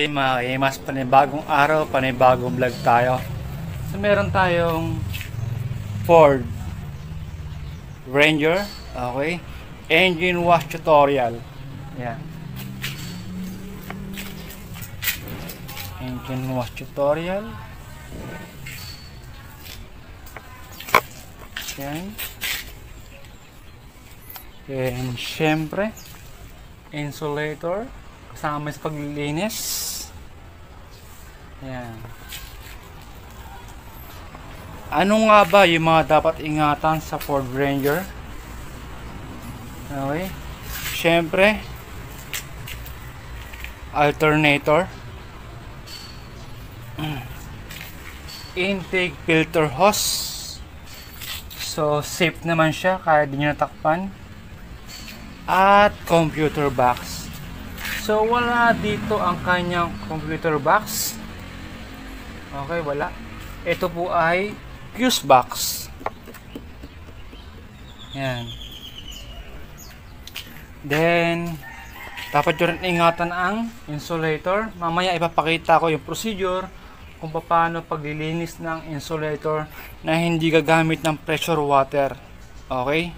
Okay mga kaimas, panibagong araw, panibagong vlog tayo. So meron tayong Ford Ranger, okay, engine wash tutorial. Yan, engine wash tutorial. Yan. And syempre insulator kasama sa paglilinis. Yan. Ano nga ba yung mga dapat ingatan sa Ford Ranger? Okay. Syempre, alternator, intake filter hose. So safe naman siya kahit di nyo natakpan. At computer box. So wala dito ang kanyang computer box. Okay, wala. Ito po ay fuse box. Yan. Then dapat nyo rin ingatan ang insulator. Mamaya ipapakita ko yung procedure kung paano paglilinis ng insulator na hindi gagamit ng pressure water. Okay?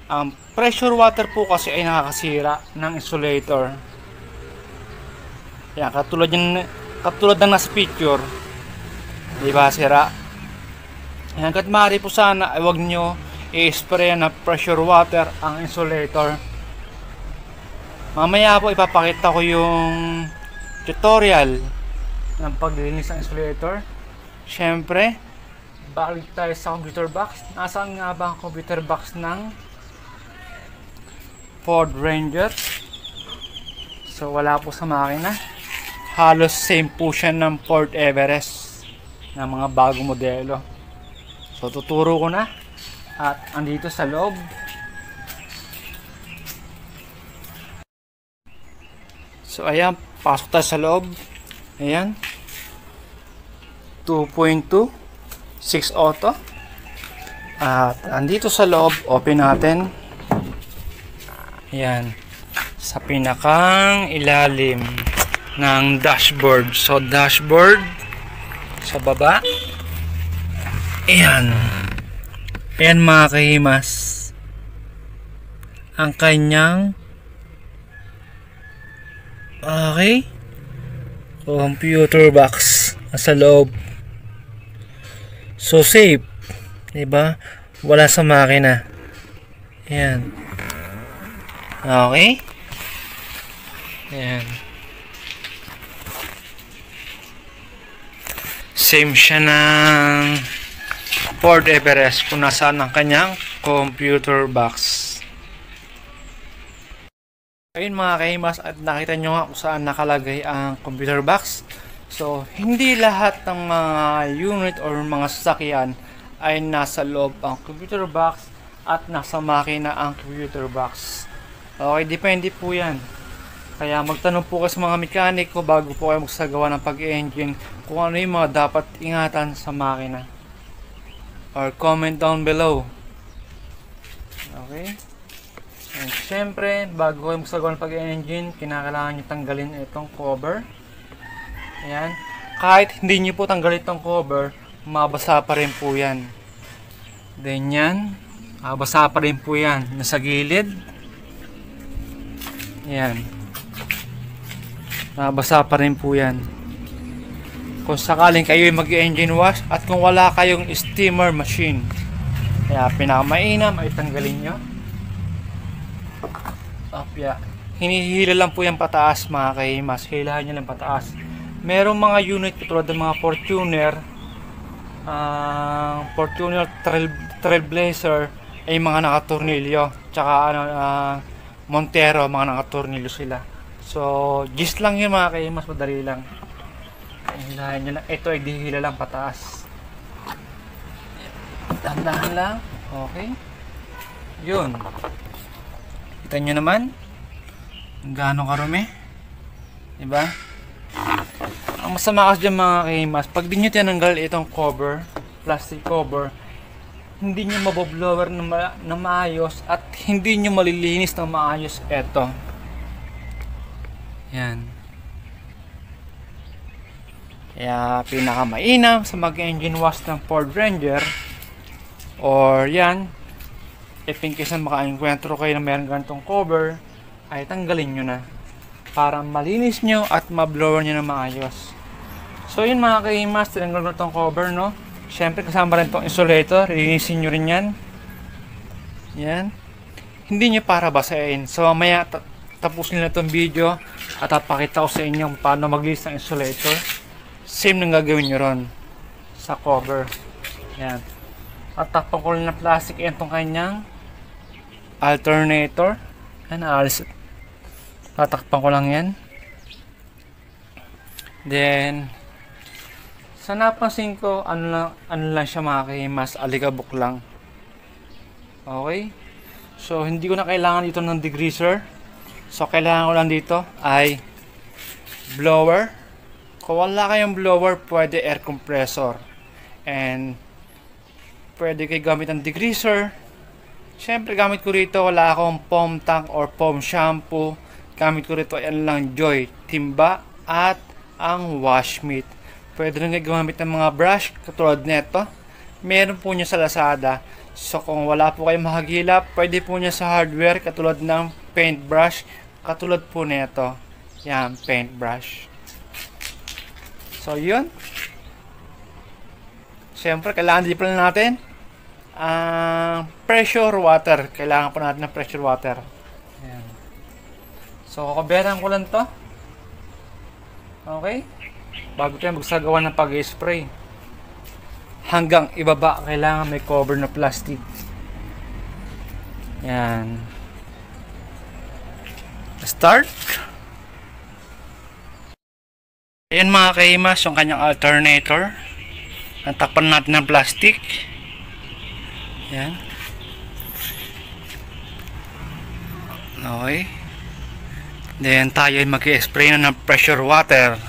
Ang pressure water po kasi ay nakakasira ng insulator. Yan, katulad ng nasa picture. Diba, sira? Yan, kahit maaari po sana ay huwag nyo i-spray na pressure water ang insulator. Mamaya po ipapakita ko yung tutorial ng paglilinis ng insulator. Syempre, balik tayo sa computer box. Nasaan nga ba ang computer box ng Ford Ranger? So wala po sa makina. Halos same po siya ng Ford Everest na mga bagong modelo. So tuturo ko na. At andito sa loob. So ayan, pasok tayo sa loob. Ayan, 2.2 6 auto. At andito sa loob, open natin. Ayan, sa pinakang ilalim ng dashboard. So dashboard sa baba. Ayan. Ayan mga kahimas, ang kanyang computer box sa loob. So safe, diba? Wala sa makina. Ayan. Okay. Ayan. Same siya ng Ford Everest kung nasaan ang kanyang computer box. Ayun mga kahimas, at nakita nyo nga kung saan nakalagay ang computer box. So hindi lahat ng mga unit or mga sasakyan ay nasa loob ang computer box at nasa makina ang computer box. Okay, depende po yan. Kaya magtanong po kayo sa mga mekaniko bago po kayo magsagawa ng pag-engine kung ano yung mga dapat ingatan sa makina. Or comment down below. Okay. And syempre, bago kayo magsagawa ng pag-engine, kinakailangan nyo tanggalin itong cover. Ayan. Kahit hindi nyo po tanggalin itong cover, mabasa pa rin po yan. Then yan, mabasa pa rin po yan. Nasa gilid. Ayan. Mabasa pa rin po yan. Kung sakaling kayo ay mag-engine wash at kung wala kayong steamer machine, kaya pinakamainam ay tanggalin nyo. Hinihila lang po yung pataas mga kahimas. Hilahan nyo lang pataas. Merong mga unit tulad ng mga Fortuner, Fortuner Trailblazer ay mga nakatornilyo. Tsaka Montero, mga nakatornilyo sila. So gist lang yun mga kahimas, madali lang. Hilahan nyo lang. Ito ay dihila lang pataas. Dahan-dahan lang. Okay. Yun. Kita nyo naman gaano karumi, diba? Ang masama kasi dyan mga kahimas, pag di nyo tinanggal itong cover, plastic cover, hindi nyo maboblower na maayos at hindi nyo malilinis na maayos. Eto yan, Kaya pinakamainam sa mag-engine wash ng Ford Ranger or yan, if in case na maka-encuentro kayo na meron ganitong cover, ay tanggalin nyo na para malinis nyo at ma-blower nyo na maayos. So yun mga kaimas, tinanggal na itong cover, no? Syempre kasama rin itong insulator, linisin nyo rin yan. Yan. Hindi nyo para basahin. So mamaya tapusin na itong video at papakita ko sa inyo paano maglinis ng insulator. Same nang gagawin nyo ron sa cover. Yan. At tapang ko lang na plastic yan itong kanyang alternator. Yan, alis. Tatakpan ko lang yan. Then sa napansin ko, ano lang siya mga kaimas, alikabok lang. Okay? So hindi ko na kailangan dito ng degreaser. So kailangan ko lang dito ay blower. Kung wala kayong blower, pwede air compressor. And pwede kayo gamit ng degreaser. Siyempre gamit ko rito, wala akong foam tank or foam shampoo. Gamit ko rito, yan lang, Joy, timba at ang wash mitt. Pwede rin kayo gamit ng mga brush katulad nito. Meron po niya sa Lazada. So kung wala po kayong mahagilap, pwede po niya sa hardware katulad ng paintbrush. Katulad po nito. Yan, paintbrush. So yun. Siyempre kailangan din pala natin pressure water. Kailangan po natin ng pressure water. Yan. So kakaberan ko lang to. Okay? Bago tayo magsagawa ng pag-spray. Hanggang ibaba kailangan may cover na plastic. Yan. Start. Ayan mga kaimas, yung kanyang alternator. Natakpan natin ng plastic. Yan. Okay. Then tayo ay mag-spray na ng pressure water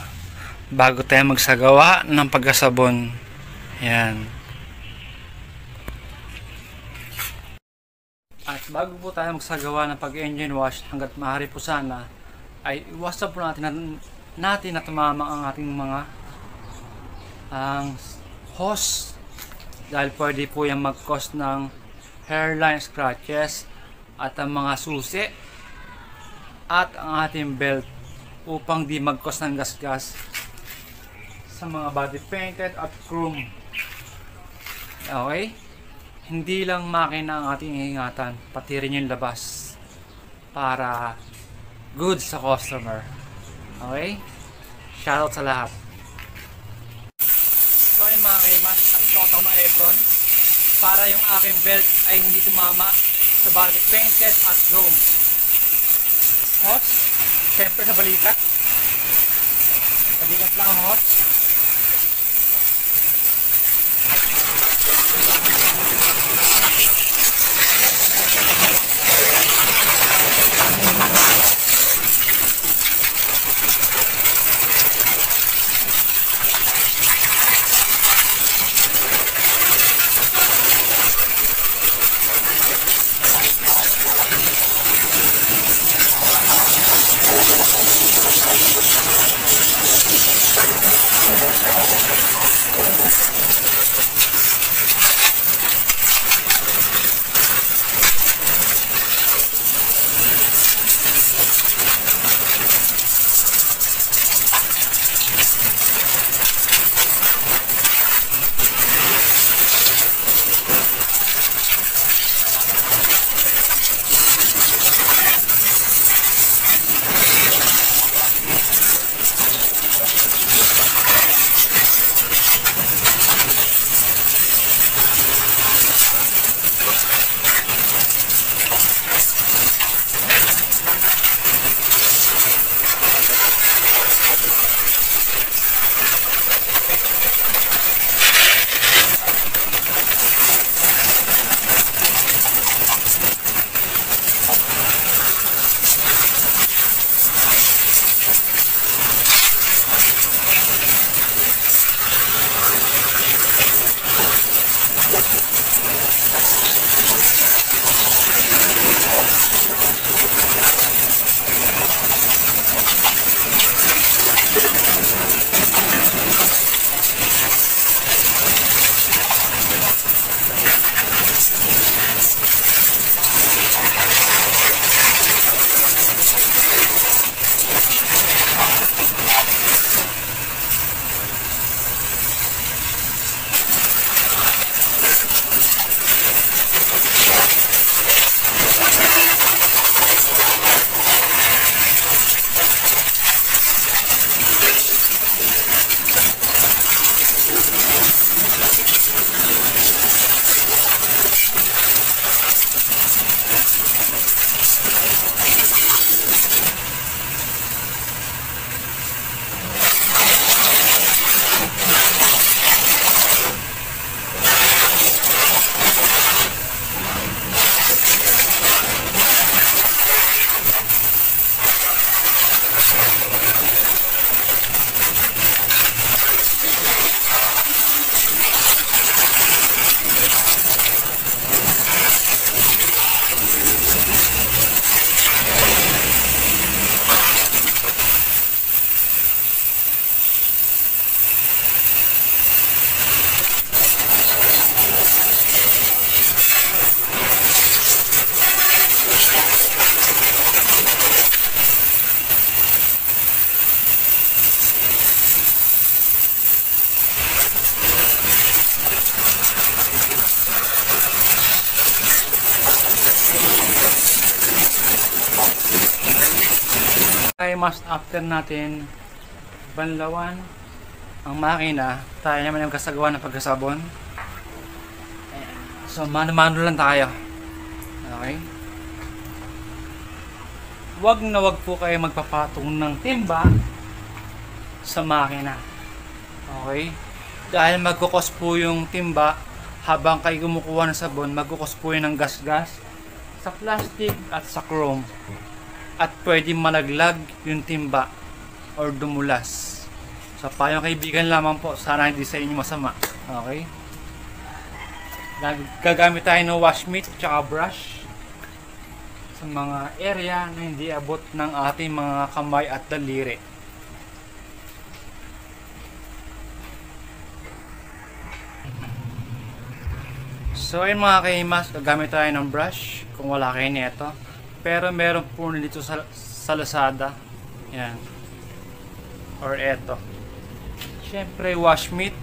bago tayo magsagawa ng pagkasabon. Yan. At bago po tayo magsagawa ng pag-engine wash, hanggat maaari po sana ay iwasan po natin na tumama ang ating mga hose, dahil pwede po yung mag-cause ng hairline scratches at ang mga susi at ang ating belt, upang di mag-cause ng gasgas sa mga body painted at chrome. Okay? Hindi lang makina ang ating ingatan, pati rin yung labas para good sa customer. Okay? Shoutout sa lahat. So ayun mga kaimas, nag-shot ako ng apron para yung aking belt ay hindi tumama sa body painted at chrome. Hot, syempre sa balikat. Balikat lang ang hot. mas after natin banlawan ang makina, tayo naman yung kasagawa ng pagkasabon. So mano-mano lang tayo. Okay? Wag na wag po kayo magpapatong ng timba sa makina. Okay? Dahil magkukos po yung timba habang kayo kumukuha ng sabon, magkukos po yun ng gas-gas sa plastic at sa chrome. At pwede malaglag yung timba or dumulas. So payo kaibigan lamang po, sana hindi sa inyo masama. Okay? Gagamit tayo ng wash mitt at brush sa mga area na hindi abot ng ating mga kamay at daliri. So ayun mga kahimas, gagamit tayo ng brush kung wala kayo nito. Pero meron po dito sa Lazada. Yan. Or eto. Siyempre wash mitt.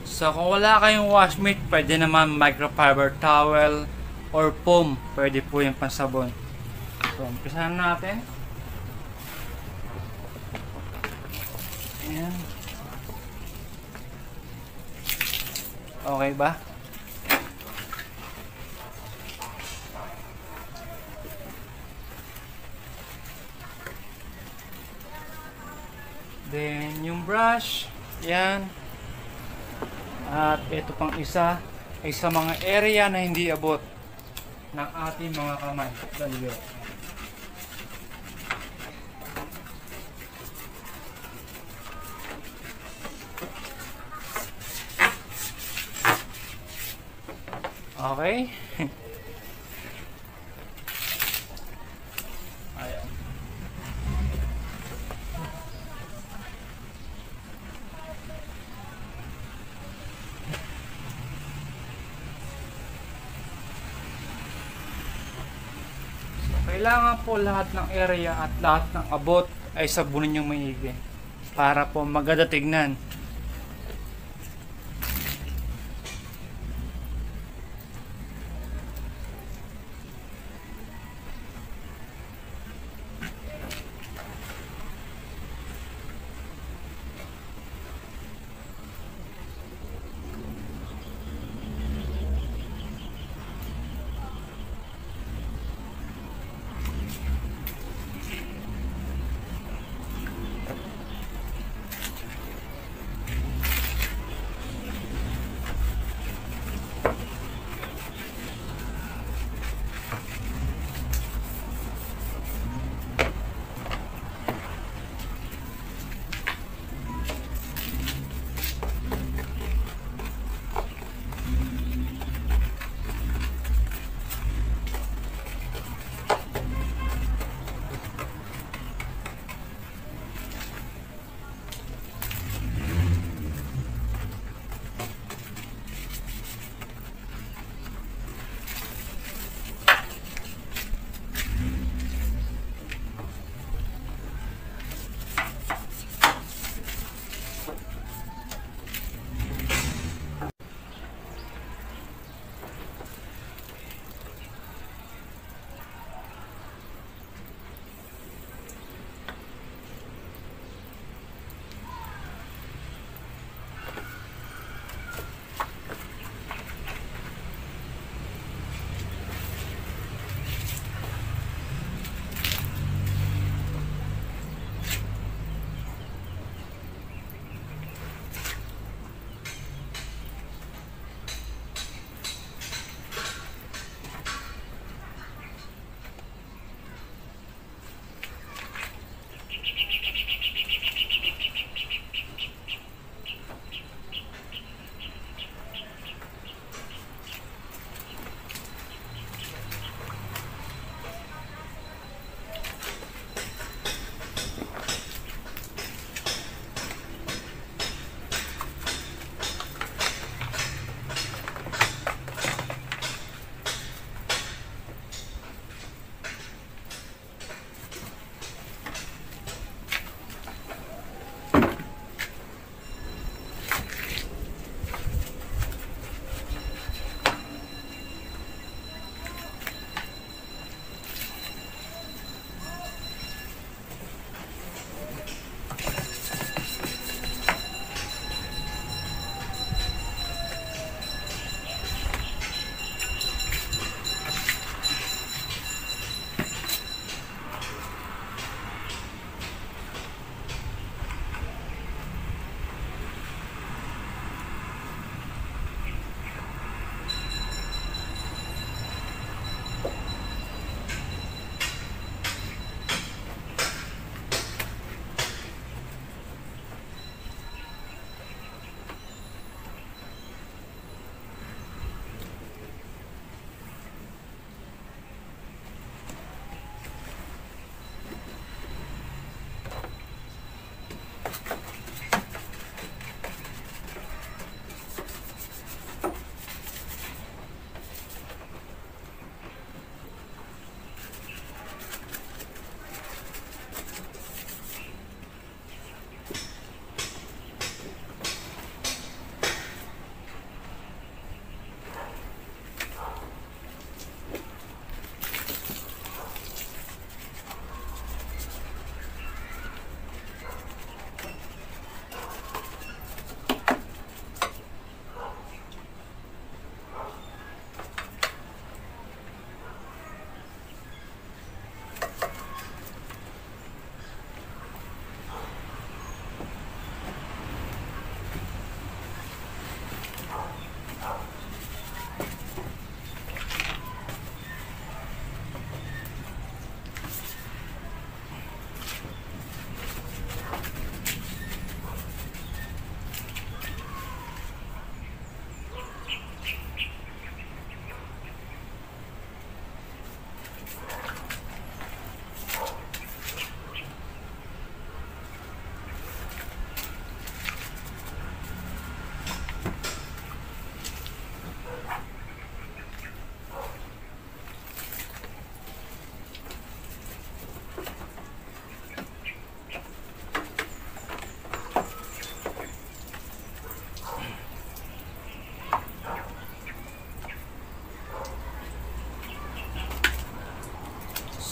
So kung wala kayong wash mitt, pwede naman microfiber towel or foam. Pwede po yung pansabon. So umpisahan natin. Ayan. Okay ba? Then, yung brush, yan. At ito pang isa, ay sa mga area na hindi abot ng ating mga kamay. Dalyo. Okay? Ayan. Kailangan po lahat ng area at lahat ng abot ay sabunin yung maigi para po maganda tignan.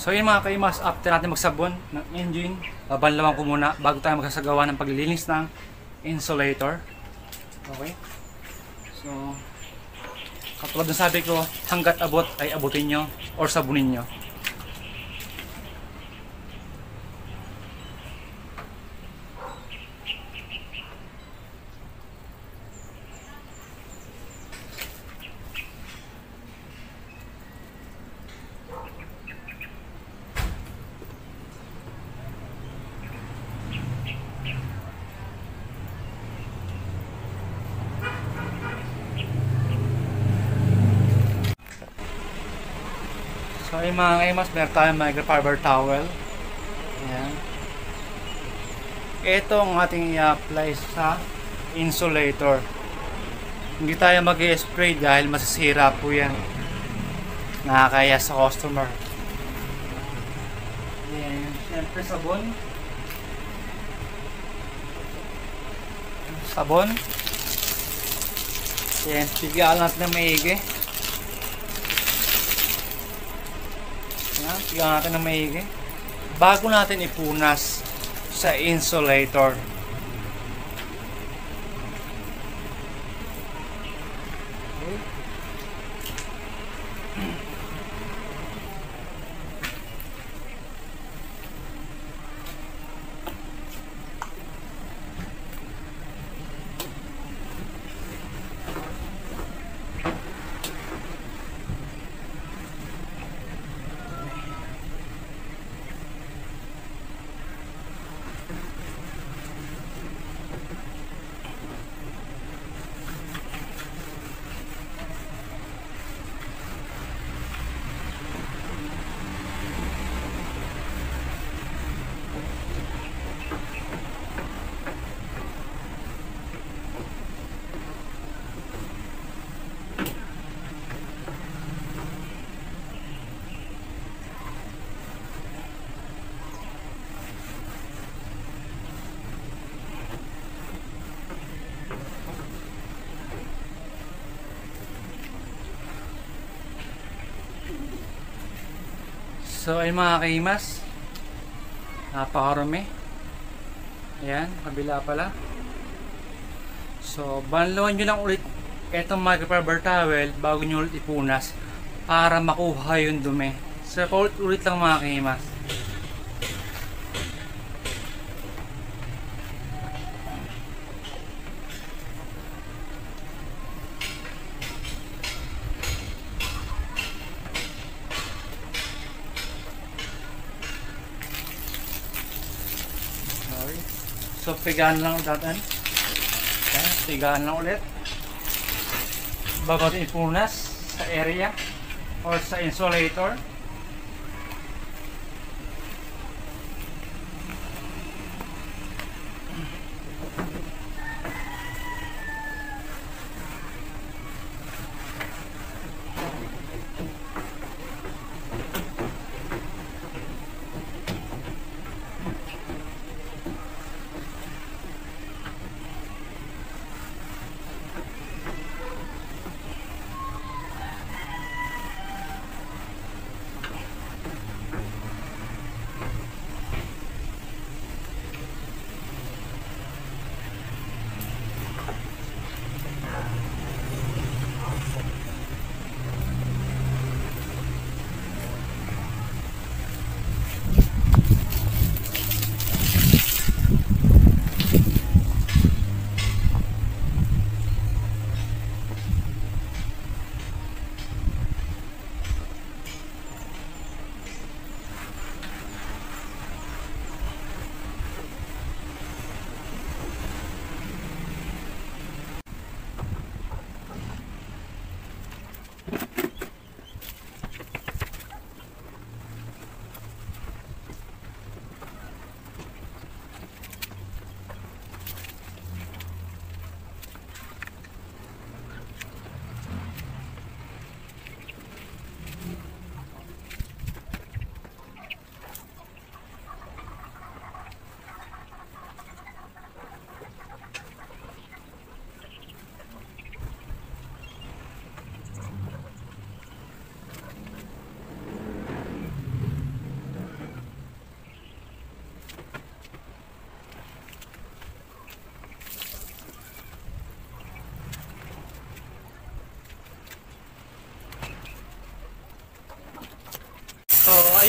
So yun mga kaimas, after natin magsabon ng engine, babanlawan ko muna bago tayo magsasagawa ng paglilinis ng insulator. Okay? So, katulad ng sabi ko, hanggat abot ay abutin nyo or sabunin nyo. So yung mga kaimas, meron tayong microfiber towel. Ayan. Ito ang ating i-apply sa insulator. Hindi tayo mag-i-spray dahil masisira po yan. Nakakaya sa customer. Ayan. Siyempre sabon. Sabon. Ayan. Pigaan natin ng maigi. Pigaan natin ng maigi bago natin ipunas sa insulator. So ay mga kaimas, napakarami. Ayan, kabila pala. So banlawan nyo lang ulit itong microfiber towel bago nyo ulit ipunas para makuha yung dumi. So ulit lang mga kaimas. So, pigaan lang natin. Okay, pigaan lang ulit. Bago natin ipunas sa area or sa insulator.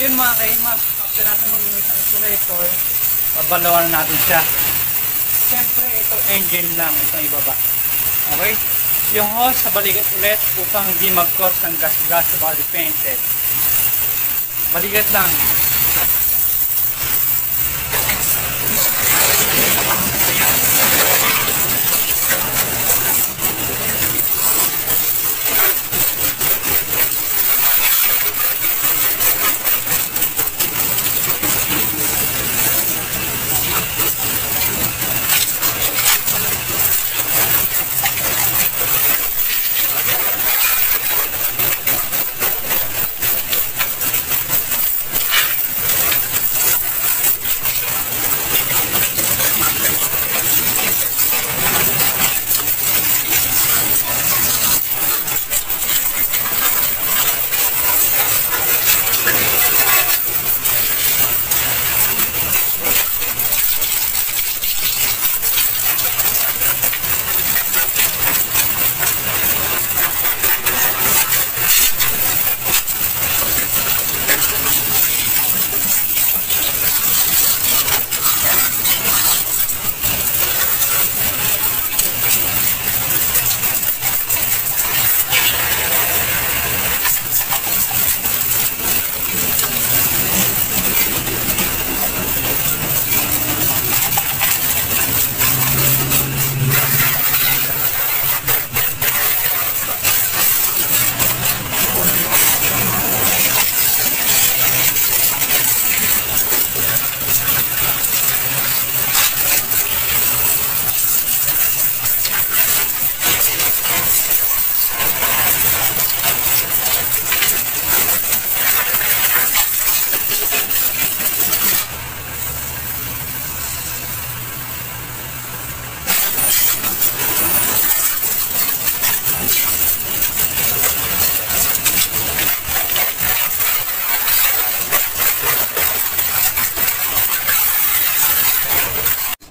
ayun mga kahimas, after natin mag-inis ang insulator, babalawan na natin siya. Siyempre, ito engine lang, itong ibaba. Okay? Yung hose sa balikat ulit upang hindi mag-cause ng gas-gas sa body painted. Balikat lang.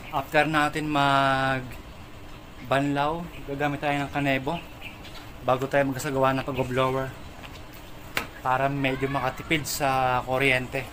After natin banlaw, gagamit tayo ng kanebo bago tayo magsagawa ng pag-blower para medyo makatipid sa kuryente.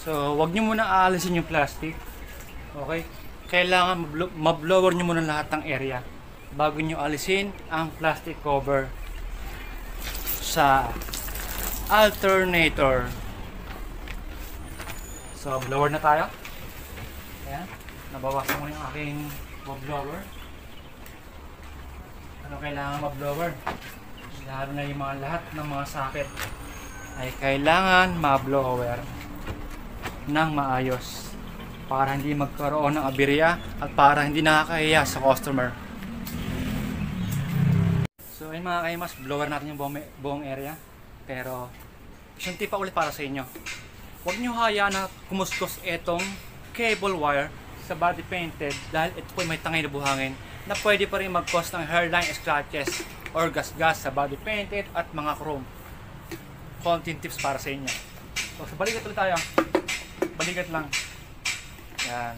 So, wag nyo muna aalisin yung plastic. Okay? Kailangan mablower nyo muna lahat ng area bago nyo alisin ang plastic cover sa alternator. So, blower na tayo. Ayan. Nabawasan mo yung aking blower. Ano kailangan mablower? Lalo na yung lahat ng mga socket ay kailangan mablower ng maayos para hindi magkaroon ng aberya at para hindi nakakahiya sa customer. So ayun mga kaimas, blower natin yung buong area, pero isang tip pa ulit para sa inyo. Huwag nyo hayaan na kumuskus etong cable wire sa body painted dahil ito po may tangay na buhangin na pwede pa rin mag-cause ng hairline scratches or gas-gas sa body painted at mga chrome. Konting tips para sa inyo. So balikat ulit tayo. Balikat lang. Yan.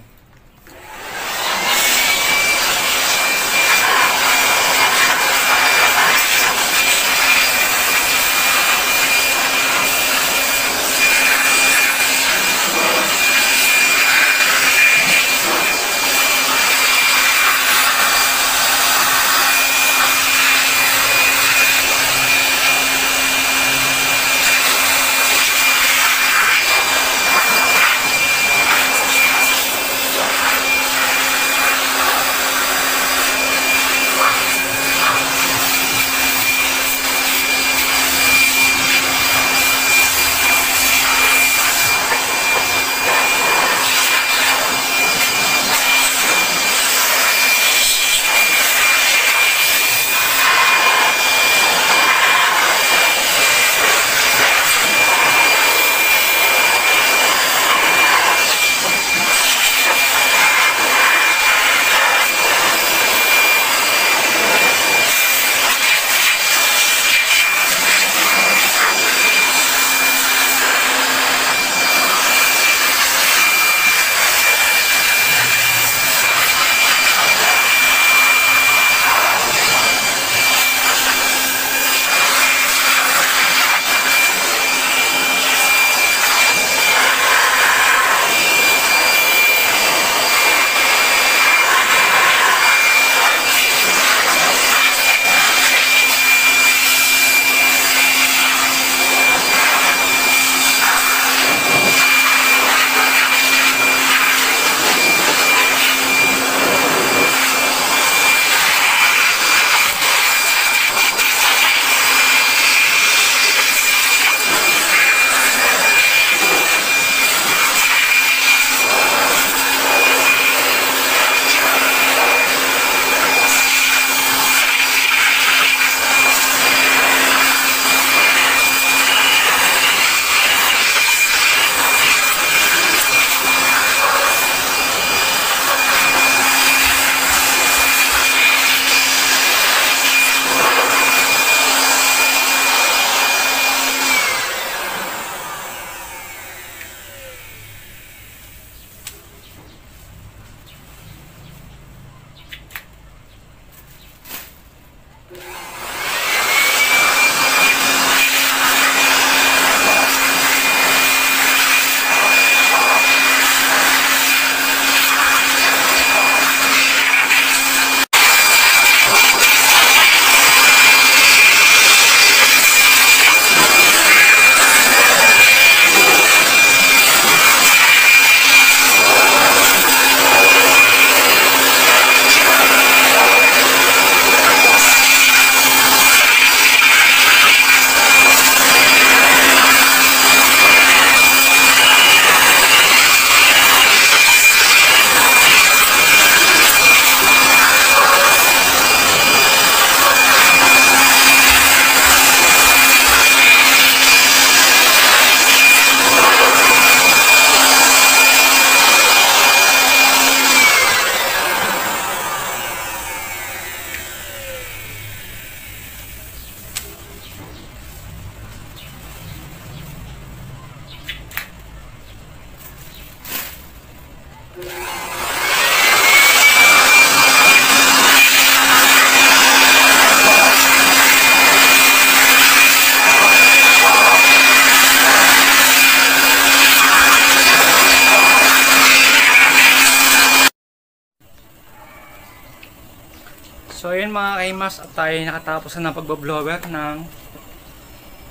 So yun mga kaimas, at tayo nakatapos na ng pagbablower ng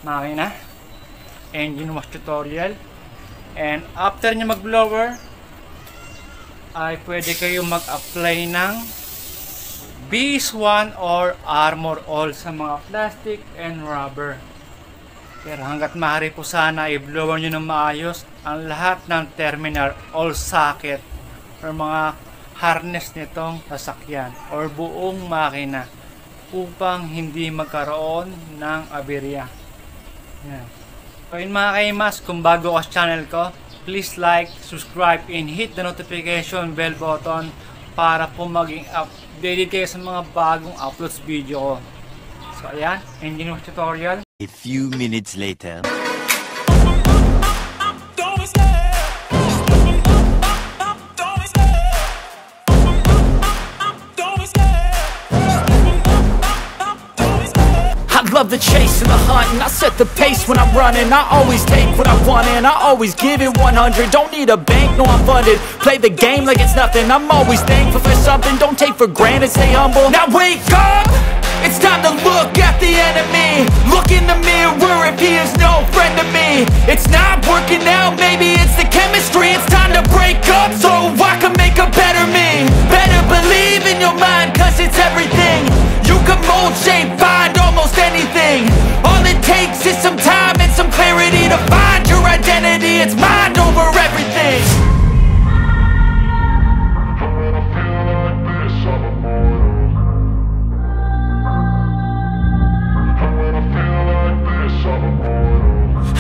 makina. Engine wash tutorial. And after nyo mag-blower, ay pwede kayo mag-apply ng BS1 or Armor All sa mga plastic and rubber. Pero hanggat maaari po sana i-blower nyo ng maayos ang lahat ng terminal all socket or mga harness nitong sasakyan or buong makina upang hindi magkaroon ng aberya. Yan. So yun mga kaimas, kung bago ka sa channel ko, please like, subscribe, and hit the notification bell button para po maging updated kayo sa mga bagong uploads video ko. So ayan, engine wash tutorial. A few minutes later. I love the chase and the hunt, and I set the pace when I'm running. I always take what I want and I always give it 100. Don't need a bank, no I'm funded. Play the game like it's nothing. I'm always thankful for something. Don't take for granted, stay humble. Now wake up! It's time to look at the enemy. Look in the mirror if he is no friend to me. It's not working out, maybe it's the chemistry. It's time to break up so I can make a better me. Better believe in your mind, cause it's everything. You can mold, shape, find almost anything. All it takes is some time and some clarity to find your identity. It's mind over everything.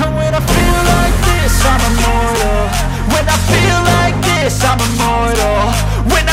And when I feel like this, I'm immortal. When I feel like this, I'm immortal. When